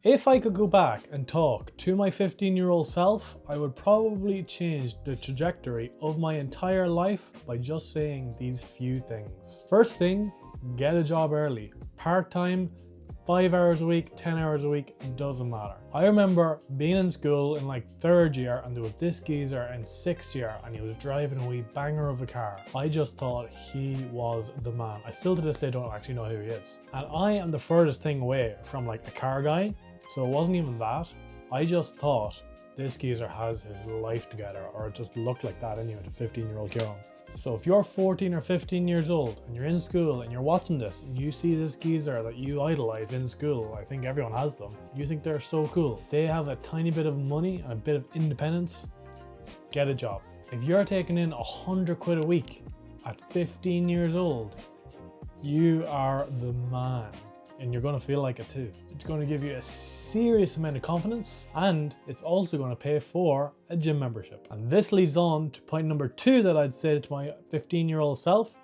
If I could go back and talk to my 15-year-old self, I would probably change the trajectory of my entire life by just saying these few things. First thing, get a job early. Part-time, 5 hours a week, 10 hours a week, it doesn't matter. I remember being in school in like 3rd year and there was this geezer in 6th year and he was driving a wee banger of a car. I just thought he was the man. I still to this day don't actually know who he is. And I am the furthest thing away from like a car guy, so it wasn't even that. I just thought this geezer has his life together, or it just looked like that anyway to 15-year-old Ciaran. So if you're 14 or 15 years old and you're in school and you're watching this and you see this geezer that you idolize in school, I think everyone has them, you think they're so cool. They have a tiny bit of money and a bit of independence, get a job. If you're taking in 100 quid a week at 15 years old, you are the man. And you're going to feel like it too. It's going to give you a serious amount of confidence, and it's also going to pay for a gym membership. And this leads on to point number 2 that I'd say to my 15-year-old self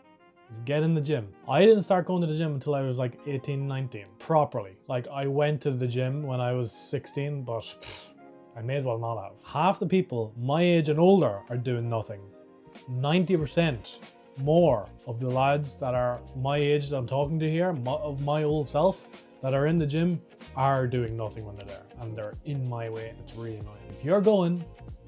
is get in the gym. I didn't start going to the gym until I was like 18, 19, properly. Like I went to the gym when I was 16, but I may as well not have. Half the people my age and older are doing nothing. 90% more of the lads that are my age that I'm talking to here, of my old self, that are in the gym are doing nothing when they're there, and they're in my way, and it's really annoying. If you're going,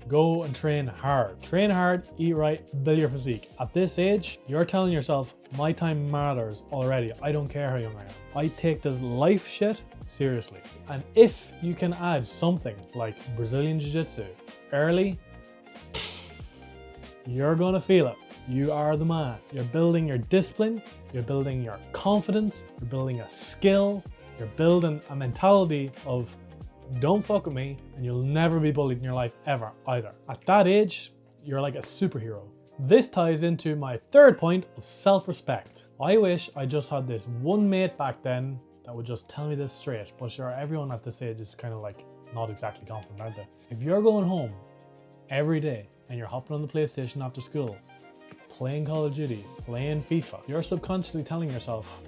go and train hard. Train hard, eat right, build your physique. At this age, you're telling yourself, my time matters already. I don't care how young I am. I take this life shit seriously. And if you can add something like Brazilian Jiu-Jitsu early, you're gonna feel it. You are the man. You're building your discipline, you're building your confidence, you're building a skill, you're building a mentality of don't fuck with me, and you'll never be bullied in your life ever either. At that age, you're like a superhero. This ties into my 3rd point of self-respect. I wish I just had this one mate back then that would just tell me this straight, but sure, everyone at this age is kind of like not exactly confident, aren't they? If you're going home every day and you're hopping on the PlayStation after school, playing Call of Duty, playing FIFA, you're subconsciously telling yourself,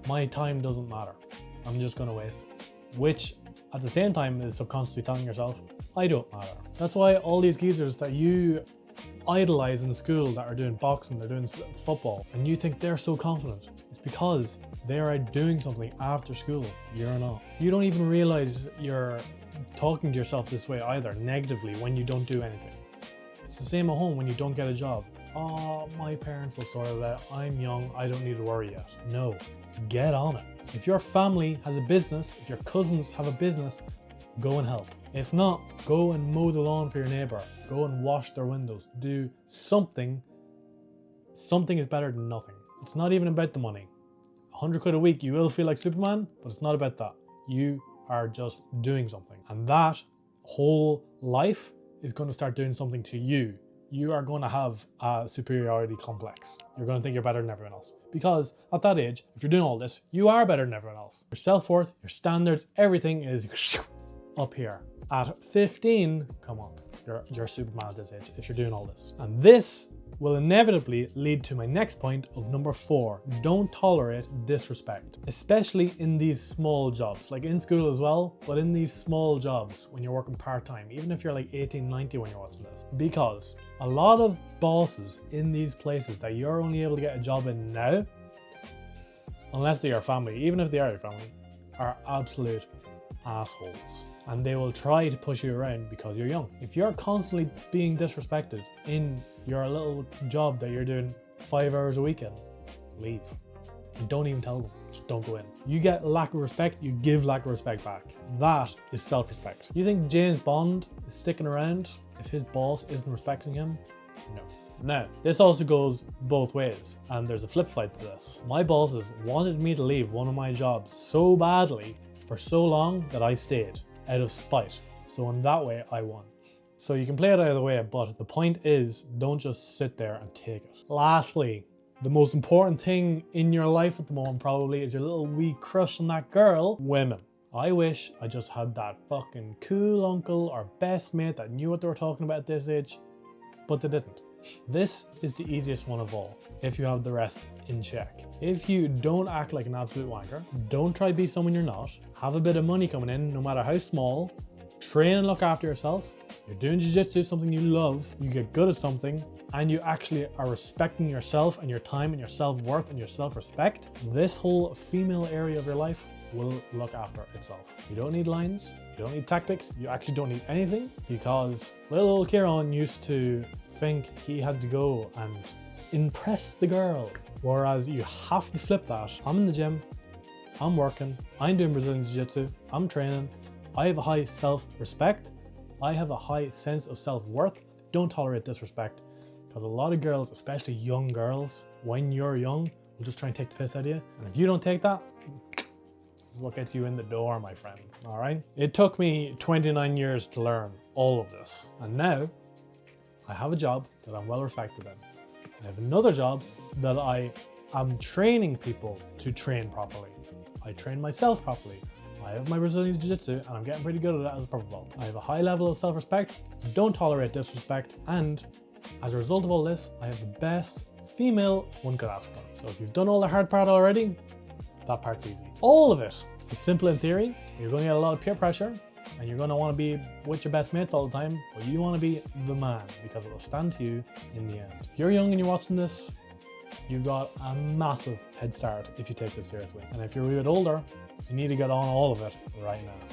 my time doesn't matter. I'm just gonna waste it. Which at the same time is subconsciously telling yourself, I don't matter. That's why all these geezers that you idolize in school that are doing boxing, they're doing football, and you think they're so confident, it's because they are doing something after school. You're not. You don't even realize you're talking to yourself this way either, negatively, when you don't do anything. It's the same at home when you don't get a job. Oh, my parents will sort it out. I'm young, I don't need to worry yet. No, get on it. If your family has a business, if your cousins have a business, go and help. If not, go and mow the lawn for your neighbor. Go and wash their windows. Do something. Something is better than nothing. It's not even about the money. 100 quid a week, you will feel like Superman, but it's not about that. You are just doing something. And that whole life is going to start doing something to you. You are going to have a superiority complex. You're going to think you're better than everyone else. Because at that age, if you're doing all this, you are better than everyone else. Your self-worth, your standards, everything is up here. At 15, come on, you're Superman at this age if you're doing all this. And this will inevitably lead to my next point of number 4. Don't tolerate disrespect, especially in these small jobs, like in school as well, but in these small jobs when you're working part-time, even if you're like 18, 19 when you're watching this. Because a lot of bosses in these places that you're only able to get a job in now, unless they're your family, even if they are your family, are absolute assholes. And they will try to push you around because you're young. If you're constantly being disrespected in your little job that you're doing 5 hours a week in, leave. And don't even tell them, just don't go in. You get lack of respect, you give lack of respect back. That is self-respect. You think James Bond is sticking around if his boss isn't respecting him? No. Now, this also goes both ways, and there's a flip side to this. My bosses wanted me to leave one of my jobs so badly for so long that I stayed out of spite. So in that way, I won. So you can play it either way, but the point is, don't just sit there and take it. Lastly, the most important thing in your life at the moment probably is your little wee crush on that girl, women. I wish I just had that fucking cool uncle or best mate that knew what they were talking about at this age, but they didn't. This is the easiest one of all, if you have the rest in check. If you don't act like an absolute wanker, don't try to be someone you're not, have a bit of money coming in, no matter how small, train and look after yourself, you're doing jiu-jitsu, something you love, you get good at something, and you actually are respecting yourself and your time and your self-worth and your self-respect, this whole female area of your life will look after itself. You don't need lines, you don't need tactics, you actually don't need anything, because little Ciaran used to think he had to go and impress the girl. Whereas you have to flip that. I'm in the gym, I'm working, I'm doing Brazilian Jiu-Jitsu, I'm training, I have a high self-respect, I have a high sense of self-worth, don't tolerate disrespect. Because a lot of girls, especially young girls, when you're young, will just try and take the piss out of you. And if you don't take that, this is what gets you in the door, my friend, all right? It took me 29 years to learn all of this. And now, I have a job that I'm well respected in. I have another job that I am training people to train properly. I train myself properly. I have my Brazilian Jiu-Jitsu and I'm getting pretty good at it as a purple belt. I have a high level of self-respect, don't tolerate disrespect, and as a result of all this, I have the best female one could ask for. So if you've done all the hard part already, that part's easy. All of it is simple in theory. You're going to get a lot of peer pressure and you're going to want to be with your best mates all the time, but you want to be the man because it will stand to you in the end. If you're young and you're watching this, you've got a massive head start if you take this seriously. And if you're a bit older, you need to get on all of it right now.